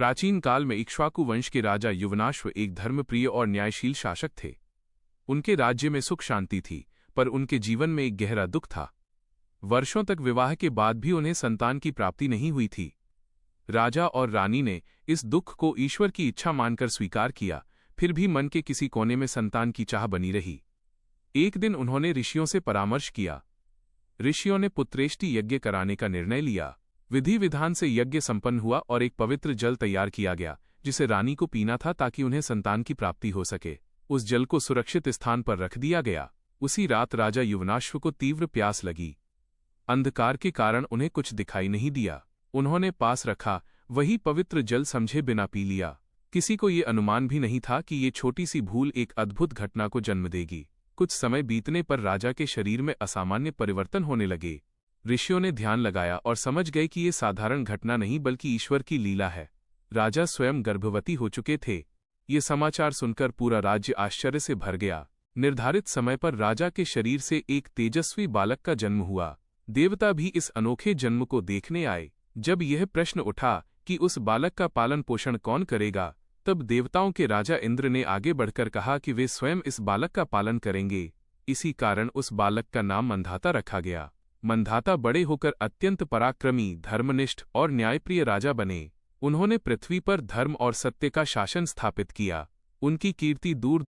प्राचीन काल में इक्ष्वाकु वंश के राजा युवनाश्व एक धर्मप्रिय और न्यायशील शासक थे। उनके राज्य में सुख शांति थी, पर उनके जीवन में एक गहरा दुख था। वर्षों तक विवाह के बाद भी उन्हें संतान की प्राप्ति नहीं हुई थी। राजा और रानी ने इस दुख को ईश्वर की इच्छा मानकर स्वीकार किया, फिर भी मन के किसी कोने में संतान की चाह बनी रही। एक दिन उन्होंने ऋषियों से परामर्श किया। ऋषियों ने पुत्रेष्टि यज्ञ कराने का निर्णय लिया। विधि विधान से यज्ञ संपन्न हुआ और एक पवित्र जल तैयार किया गया, जिसे रानी को पीना था ताकि उन्हें संतान की प्राप्ति हो सके। उस जल को सुरक्षित स्थान पर रख दिया गया। उसी रात राजा युवनाश्व को तीव्र प्यास लगी। अंधकार के कारण उन्हें कुछ दिखाई नहीं दिया। उन्होंने पास रखा वही पवित्र जल समझे बिना पी लिया। किसी को ये अनुमान भी नहीं था कि ये छोटी सी भूल एक अद्भुत घटना को जन्म देगी। कुछ समय बीतने पर राजा के शरीर में असामान्य परिवर्तन होने लगे। ऋषियों ने ध्यान लगाया और समझ गए कि ये साधारण घटना नहीं बल्कि ईश्वर की लीला है। राजा स्वयं गर्भवती हो चुके थे। ये समाचार सुनकर पूरा राज्य आश्चर्य से भर गया। निर्धारित समय पर राजा के शरीर से एक तेजस्वी बालक का जन्म हुआ। देवता भी इस अनोखे जन्म को देखने आए। जब यह प्रश्न उठा कि उस बालक का पालन पोषण कौन करेगा, तब देवताओं के राजा इंद्र ने आगे बढ़कर कहा कि वे स्वयं इस बालक का पालन करेंगे। इसी कारण उस बालक का नाम मंधाता रखा गया। मंधाता बड़े होकर अत्यंत पराक्रमी, धर्मनिष्ठ और न्यायप्रिय राजा बने। उन्होंने पृथ्वी पर धर्म और सत्य का शासन स्थापित किया। उनकी कीर्ति दूर